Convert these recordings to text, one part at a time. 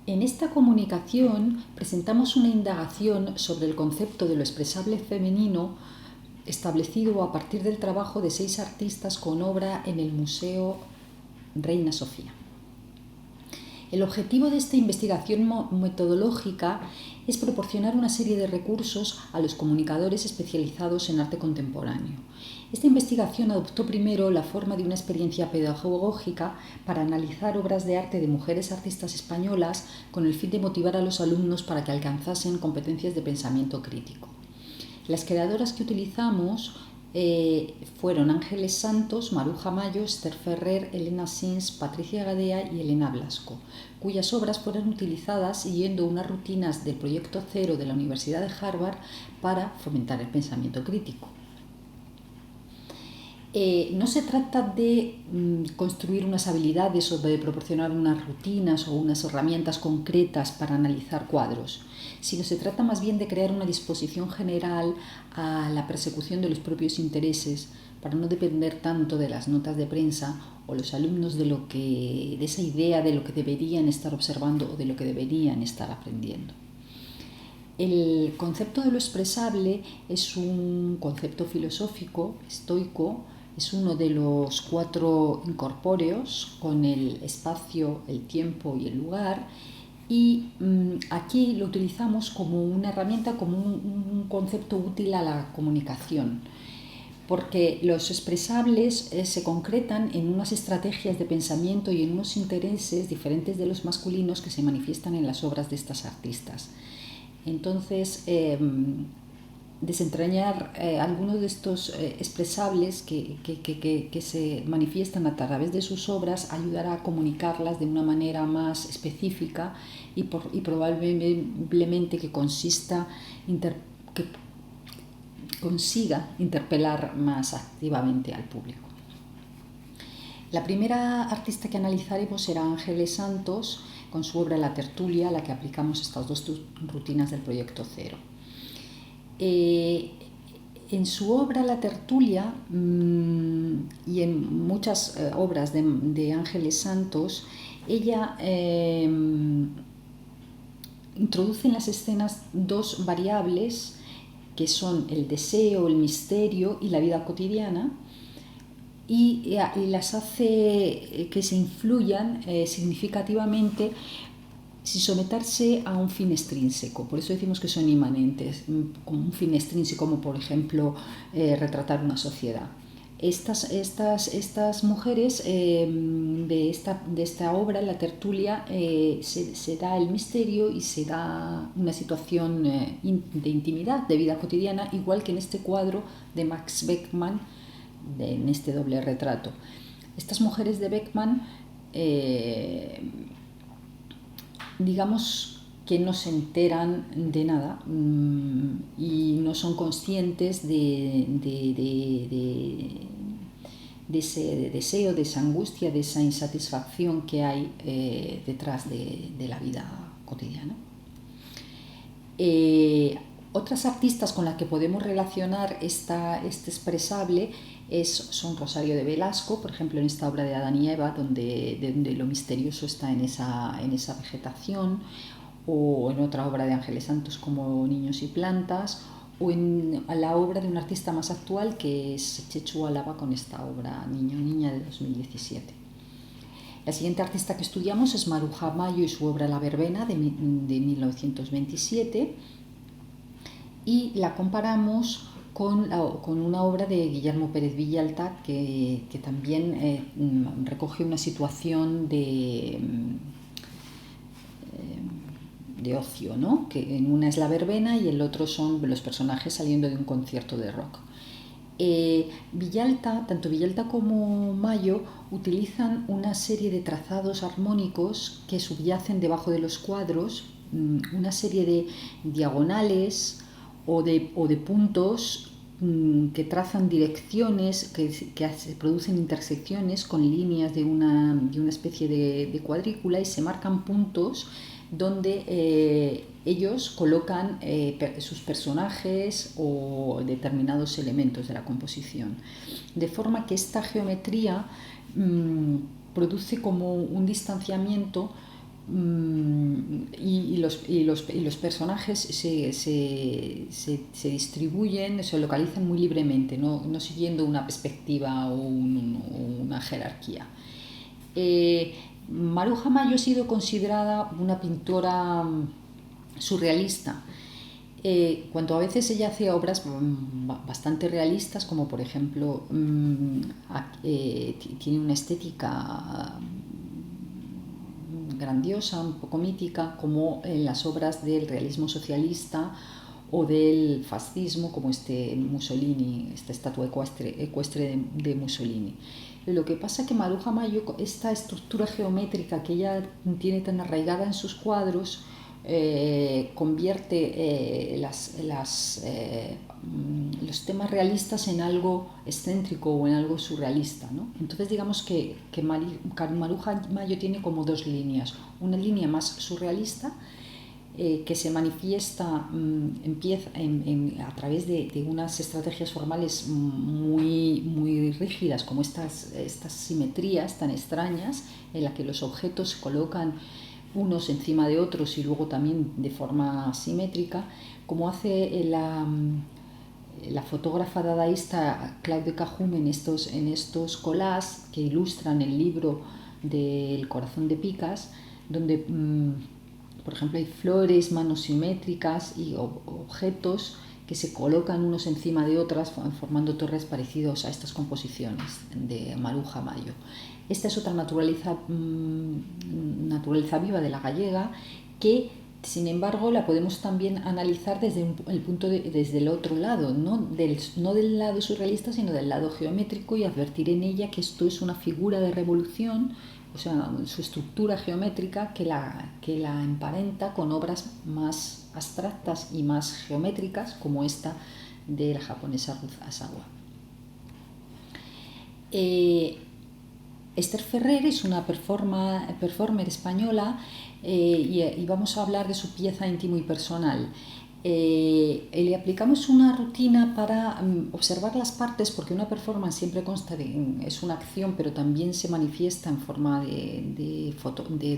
En esta comunicación presentamos una indagación sobre el concepto de lo expresable femenino establecido a partir del trabajo de 6 artistas con obra en el Museo Reina Sofía. El objetivo de esta investigación metodológica es proporcionar una serie de recursos a los comunicadores especializados en arte contemporáneo. Esta investigación adoptó primero la forma de una experiencia pedagógica para analizar obras de arte de mujeres artistas españolas con el fin de motivar a los alumnos para que alcanzasen competencias de pensamiento crítico. Las creadoras que utilizamos fueron Ángeles Santos, Maruja Mayo, Esther Ferrer, Elena Sins, Patricia Gadea y Elena Blasco, cuyas obras fueron utilizadas siguiendo unas rutinas del Proyecto Cero de la Universidad de Harvard para fomentar el pensamiento crítico. No se trata de construir unas habilidades o de proporcionar unas rutinas o unas herramientas concretas para analizar cuadros, sino se trata más bien de crear una disposición general a la persecución de los propios intereses para no depender tanto de las notas de prensa o los alumnos de esa idea de lo que deberían estar observando o de lo que deberían estar aprendiendo. El concepto de lo expresable es un concepto filosófico, estoico. Es uno de los 4 incorpóreos con el espacio, el tiempo y el lugar, y aquí lo utilizamos como una herramienta, como un concepto útil a la comunicación, porque los expresables se concretan en unas estrategias de pensamiento y en unos intereses diferentes de los masculinos que se manifiestan en las obras de estas artistas. Entonces, desentrañar algunos de estos expresables que se manifiestan a través de sus obras ayudará a comunicarlas de una manera más específica y probablemente que consiga interpelar más activamente al público. La primera artista que analizaremos será Ángeles Santos, con su obra La Tertulia, a la que aplicamos estas 2 rutinas del Proyecto Cero. En su obra La Tertulia y en muchas obras de Ángeles Santos, ella introduce en las escenas 2 variables que son el deseo, el misterio y la vida cotidiana, y las hace que se influyan significativamente sin someterse a un fin extrínseco. Por eso decimos que son inmanentes, como un fin extrínseco, como por ejemplo retratar una sociedad. Estas mujeres de esta obra, La Tertulia, se da el misterio y se da una situación de intimidad, de vida cotidiana, igual que en este cuadro de Max Beckmann, en este doble retrato. Estas mujeres de Beckmann digamos que no se enteran de nada y no son conscientes de ese deseo, de esa angustia, de esa insatisfacción que hay detrás de la vida cotidiana. Otras artistas con las que podemos relacionar este expresable son Rosario de Velasco, por ejemplo, en esta obra de Adán y Eva, donde lo misterioso está en esa vegetación, o en otra obra de Ángeles Santos como Niños y Plantas, o en la obra de un artista más actual que es Chechu Álava con esta obra Niño Niña de 2017. La siguiente artista que estudiamos es Maruja Mayo y su obra La Verbena de 1927, y la comparamos con una obra de Guillermo Pérez Villalta que también recoge una situación de ocio, ¿no? Que en una es la verbena y el otro son los personajes saliendo de un concierto de rock. Tanto Villalta como Mayo utilizan una serie de trazados armónicos que subyacen debajo de los cuadros, una serie de diagonales o de puntos que trazan direcciones, que se producen intersecciones con líneas de una especie de cuadrícula, y se marcan puntos donde ellos colocan sus personajes o determinados elementos de la composición. De forma que esta geometría produce como un distanciamiento los personajes se distribuyen, se localizan muy libremente, no siguiendo una perspectiva o una jerarquía. Maruja Mayo ha sido considerada una pintora surrealista. Cuando a veces ella hace obras bastante realistas, como por ejemplo tiene una estética grandiosa, un poco mítica, como en las obras del realismo socialista o del fascismo, como Mussolini, esta estatua ecuestre de Mussolini. Lo que pasa es que Maruja Mayo, esta estructura geométrica que ella tiene tan arraigada en sus cuadros, convierte los temas realistas en algo excéntrico o en algo surrealista, ¿no? Entonces digamos que Maruja Mayo tiene como dos líneas, una línea más surrealista que se manifiesta a través de unas estrategias formales muy rígidas, como estas simetrías tan extrañas en las que los objetos se colocan unos encima de otros y luego también de forma simétrica, como hace la fotógrafa dadaísta Claude Cajun en estos collages que ilustran el libro del Corazón de Picas, donde por ejemplo hay flores, manos simétricas y objetos que se colocan unos encima de otras formando torres parecidos a estas composiciones de Maruja Mayo. Esta es otra naturaleza viva de la gallega que, sin embargo, la podemos también analizar desde el otro lado, no del lado surrealista, sino del lado geométrico, y advertir en ella que esto es una figura de revolución, o sea, su estructura geométrica que la emparenta con obras más abstractas y más geométricas, como esta de la japonesa Ruth Asawa. Esther Ferrer es una performer española y vamos a hablar de su pieza íntimo y personal. Le aplicamos una rutina para observar las partes, porque una performance siempre es una acción, pero también se manifiesta en forma de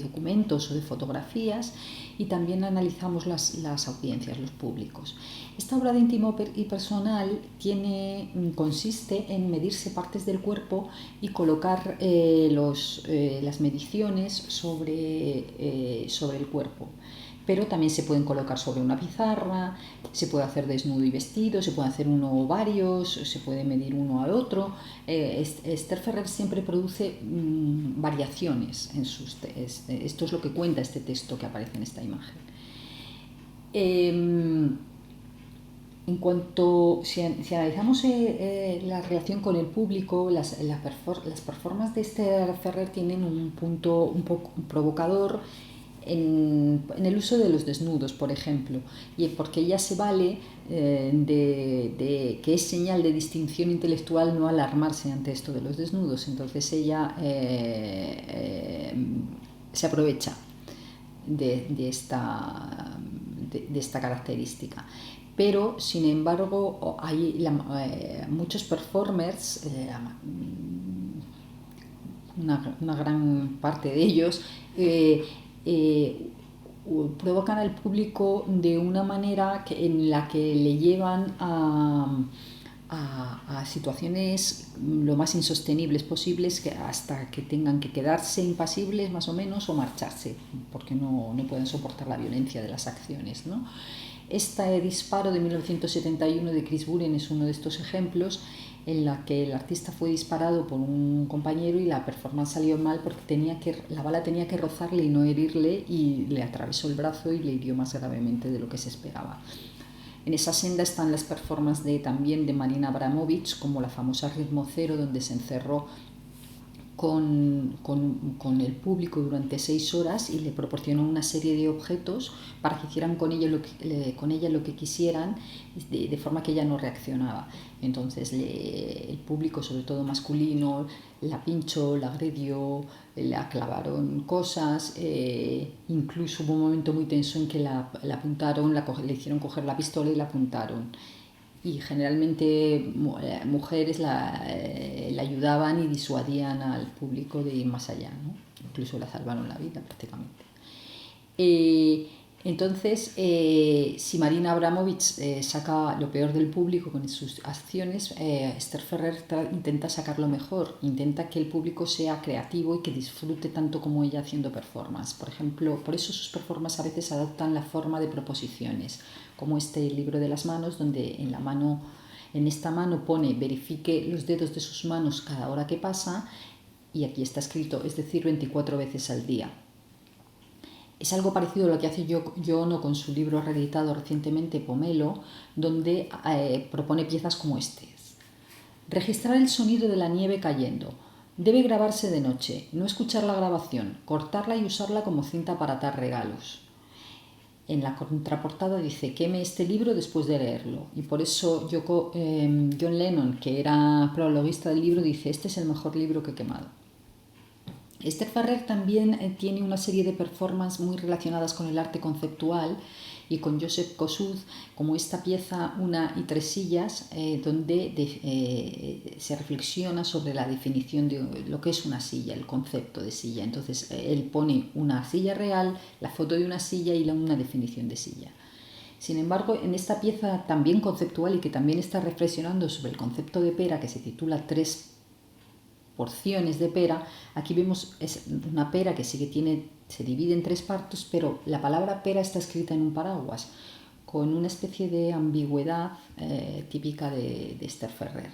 documentos o de fotografías, y también analizamos las audiencias, los públicos. Esta obra de íntimo y personal consiste en medirse partes del cuerpo y colocar las mediciones sobre el cuerpo. Pero también se pueden colocar sobre una pizarra, se puede hacer desnudo y vestido, se puede hacer uno o varios, se puede medir uno al otro. Esther Ferrer siempre produce variaciones en sus esto es lo que cuenta este texto que aparece en esta imagen. En cuanto, si analizamos la relación con el público, las performances de Esther Ferrer tienen un punto un poco provocador en el uso de los desnudos, por ejemplo, y porque ella se vale de que es señal de distinción intelectual no alarmarse ante esto de los desnudos. Entonces ella se aprovecha de esta característica. Pero, sin embargo, hay muchos performers, una gran parte de ellos, provocan al público de una manera en la que le llevan a situaciones lo más insostenibles posibles, hasta que tengan que quedarse impasibles más o menos o marcharse, porque no pueden soportar la violencia de las acciones, ¿no? Este disparo de 1971 de Chris Buren es uno de estos ejemplos, en la que el artista fue disparado por un compañero y la performance salió mal porque la bala tenía que rozarle y no herirle, y le atravesó el brazo y le hirió más gravemente de lo que se esperaba. En esa senda están las performances también de Marina Abramovic, como la famosa Ritmo Cero, donde se encerró con el público durante 6 horas y le proporcionó una serie de objetos para que hicieran con ella lo que quisieran, de forma que ella no reaccionaba. Entonces el público, sobre todo masculino, la pinchó, la agredió, la clavaron cosas, incluso hubo un momento muy tenso en que la apuntaron, le hicieron coger la pistola y la apuntaron. Y generalmente mujeres la ayudaban y disuadían al público de ir más allá, ¿no? Incluso la salvaron la vida prácticamente. Eh, entonces, si Marina Abramovic saca lo peor del público con sus acciones, Esther Ferrer intenta sacar lo mejor, intenta que el público sea creativo y que disfrute tanto como ella haciendo performance. Por ejemplo, por eso sus performances a veces adoptan la forma de proposiciones, como este libro de las manos, donde en esta mano pone verifique los dedos de sus manos cada hora que pasa, y aquí está escrito, es decir, 24 veces al día. Es algo parecido a lo que hace Yoko Ono con su libro reeditado recientemente, Pomelo, donde propone piezas como estas. Registrar el sonido de la nieve cayendo. Debe grabarse de noche, no escuchar la grabación, cortarla y usarla como cinta para atar regalos. En la contraportada dice, queme este libro después de leerlo. Y por eso John Lennon, que era prologuista del libro, dice, este es el mejor libro que he quemado. Esther Ferrer también tiene una serie de performances muy relacionadas con el arte conceptual y con Joseph Kosuth, como esta pieza Una y tres sillas, donde se reflexiona sobre la definición de lo que es una silla, el concepto de silla. Entonces él pone una silla real, la foto de una silla y una definición de silla. Sin embargo, en esta pieza también conceptual y que también está reflexionando sobre el concepto de pera, que se titula Tres porciones de pera, aquí vemos es una pera que sí que se divide en tres partes, pero la palabra pera está escrita en un paraguas, con una especie de ambigüedad típica de Esther Ferrer.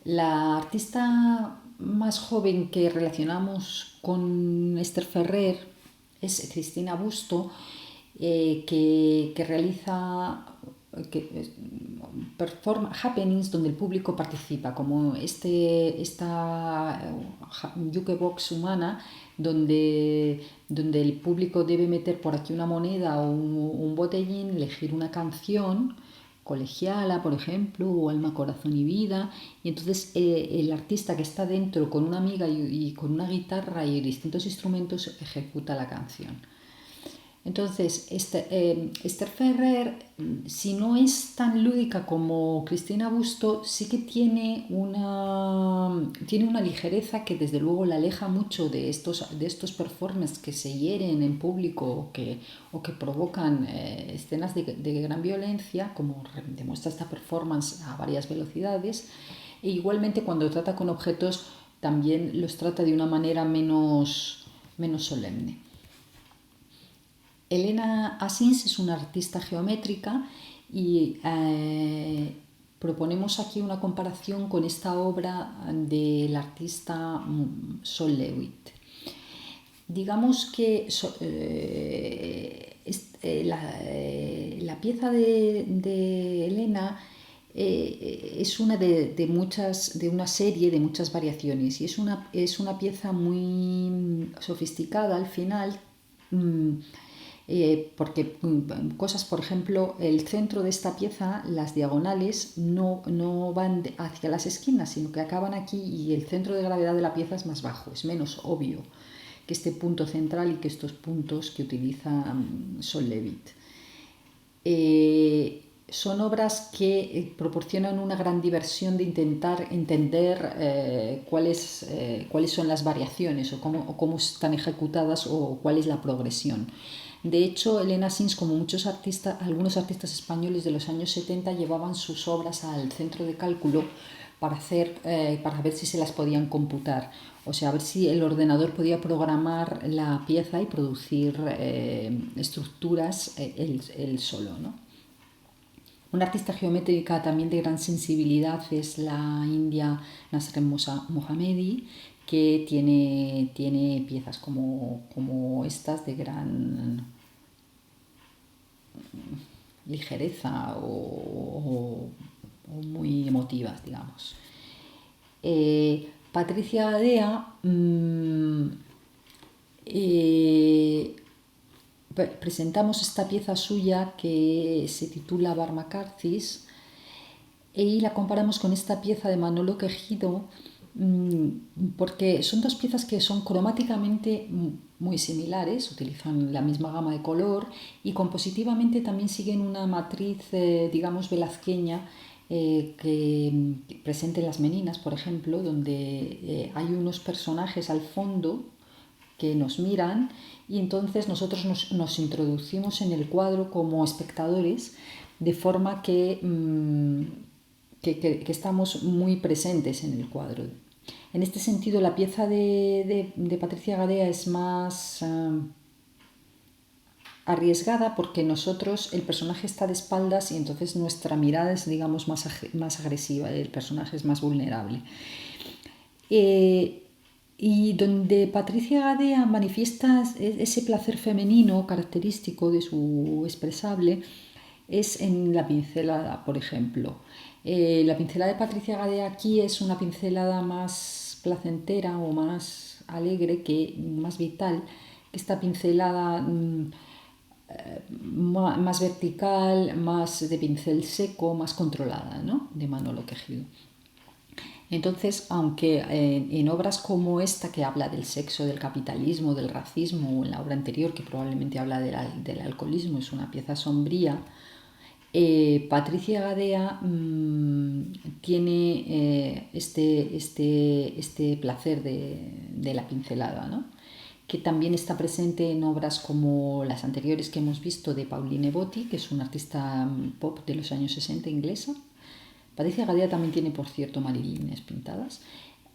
La artista más joven que relacionamos con Esther Ferrer es Cristina Busto, que realiza happenings donde el público participa, como esta jukebox humana donde el público debe meter por aquí una moneda o un botellín, elegir una canción, Colegiala, por ejemplo, o Alma, Corazón y Vida, y entonces el artista que está dentro con una amiga y con una guitarra y distintos instrumentos ejecuta la canción. Entonces, Esther Ferrer, si no es tan lúdica como Cristina Busto, sí que tiene una ligereza que desde luego la aleja mucho de estos performances que se hieren en público o que provocan escenas de gran violencia, como demuestra esta performance a varias velocidades. E igualmente cuando trata con objetos también los trata de una manera menos solemne. Elena Asins es una artista geométrica y proponemos aquí una comparación con esta obra del artista Sol Lewitt. Digamos que la pieza de Elena es una de una serie de muchas variaciones y es una pieza muy sofisticada al final. Porque cosas, por ejemplo, el centro de esta pieza, las diagonales no van hacia las esquinas, sino que acaban aquí y el centro de gravedad de la pieza es más bajo, es menos obvio que este punto central y que estos puntos que utiliza Sol Lewitt. Son obras que proporcionan una gran diversión de intentar entender cuáles son las variaciones o cómo están ejecutadas o cuál es la progresión. De hecho, Elena Asins, como algunos artistas españoles de los años 70, llevaban sus obras al centro de cálculo para ver si se las podían computar. O sea, a ver si el ordenador podía programar la pieza y producir estructuras él solo, ¿no? Una artista geométrica también de gran sensibilidad es la india Nasreen Mohammedi, que tiene piezas como estas de gran ligereza o muy emotivas, digamos. Patricia Gadea presentamos esta pieza suya que se titula Bar McCarthy's y la comparamos con esta pieza de Manolo Quejido porque son dos piezas que son cromáticamente muy similares, utilizan la misma gama de color y compositivamente también siguen una matriz, digamos, velazqueña que presente en Las Meninas, por ejemplo, donde hay unos personajes al fondo que nos miran, y entonces nosotros nos introducimos en el cuadro como espectadores, de forma que estamos muy presentes en el cuadro. En este sentido, la pieza de Patricia Gadea es más arriesgada, porque el personaje está de espaldas y entonces nuestra mirada es, digamos, más agresiva, el personaje es más vulnerable. Y donde Patricia Gadea manifiesta ese placer femenino característico de su expresable es en la pincelada, por ejemplo. La pincelada de Patricia Gadea aquí es una pincelada más placentera o más alegre, más vital, que esta pincelada más vertical, más de pincel seco, más controlada, ¿no? De Manolo Quejido. Entonces, aunque en obras como esta, que habla del sexo, del capitalismo, del racismo, o en la obra anterior, que probablemente habla del alcoholismo, es una pieza sombría, Patricia Gadea tiene este placer de la pincelada, ¿no? Que también está presente en obras como las anteriores que hemos visto de Pauline Botti, que es una artista pop de los años 60 inglesa. Patricia Gadea también tiene, por cierto, marilines pintadas.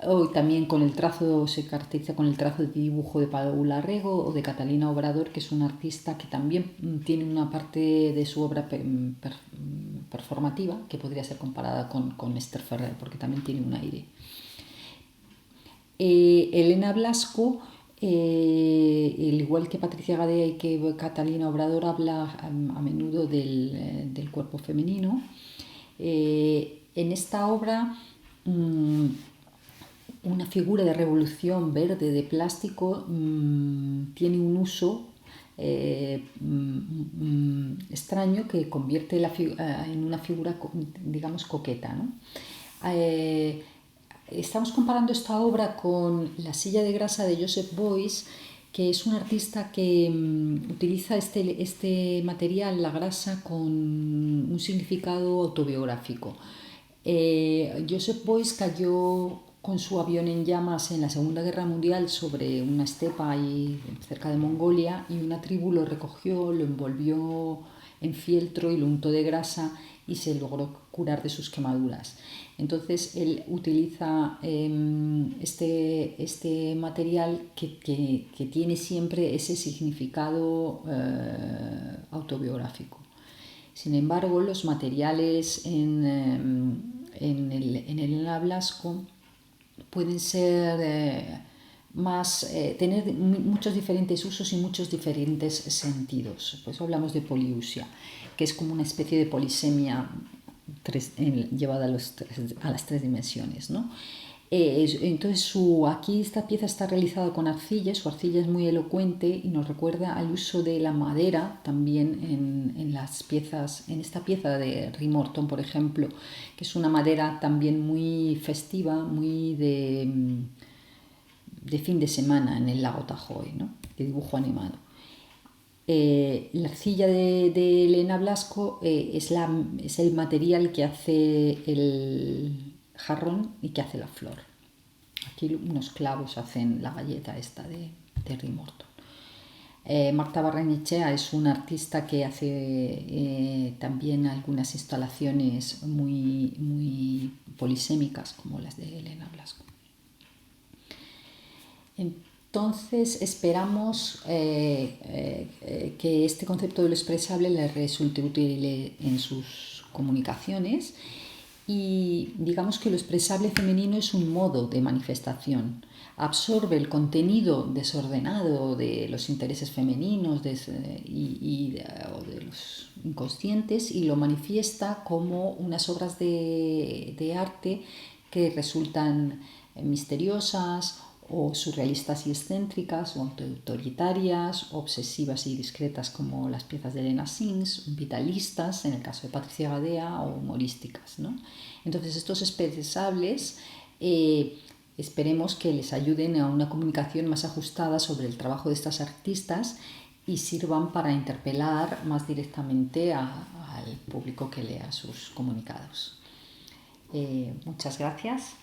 O también se caracteriza con el trazo de dibujo de Paula Rego o de Catalina Obrador, que es una artista que también tiene una parte de su obra performativa que podría ser comparada con Esther Ferrer, porque también tiene un aire. Elena Blasco, al igual que Patricia Gadea y que Catalina Obrador, habla a menudo del cuerpo femenino. En esta obra, una figura de revolución verde de plástico tiene un uso extraño que convierte en una figura, digamos, coqueta, ¿no? Estamos comparando esta obra con La silla de grasa de Joseph Beuys, que es un artista que utiliza este material, la grasa, con un significado autobiográfico. Joseph Beuys cayó con su avión en llamas en la Segunda Guerra Mundial sobre una estepa ahí cerca de Mongolia, y una tribu lo recogió, lo envolvió en fieltro y lo untó de grasa, y se logró curar de sus quemaduras. Entonces él utiliza este material que tiene siempre ese significado autobiográfico. Sin embargo, los materiales en Elena Blasco pueden ser tener muchos diferentes usos y muchos diferentes sentidos. Por eso hablamos de poliusia, que es como una especie de polisemia llevada a las tres dimensiones, ¿no? Entonces aquí esta pieza está realizada con arcilla, su arcilla es muy elocuente y nos recuerda al uso de la madera también en las piezas, en esta pieza de Ray Morton, por ejemplo, que es una madera también muy festiva, muy de fin de semana en el lago Tahoe, ¿no? De dibujo animado. La arcilla de Elena Blasco es el material que hace el jarrón y que hace la flor. Aquí unos clavos hacen la galleta esta de Ray Morton. Marta Barrenechea es una artista que hace también algunas instalaciones muy polisémicas, como las de Elena Blasco. Entonces esperamos que este concepto de lo expresable les resulte útil en sus comunicaciones, y digamos que lo expresable femenino es un modo de manifestación. Absorbe el contenido desordenado de los intereses femeninos o de los inconscientes, y lo manifiesta como unas obras de arte que resultan misteriosas, o surrealistas y excéntricas, o autoritarias, obsesivas y discretas, como las piezas de Elena Sings, vitalistas en el caso de Patricia Gadea, o humorísticas, ¿no? Entonces estos expresables esperemos que les ayuden a una comunicación más ajustada sobre el trabajo de estas artistas, y sirvan para interpelar más directamente al público que lea sus comunicados. Muchas gracias.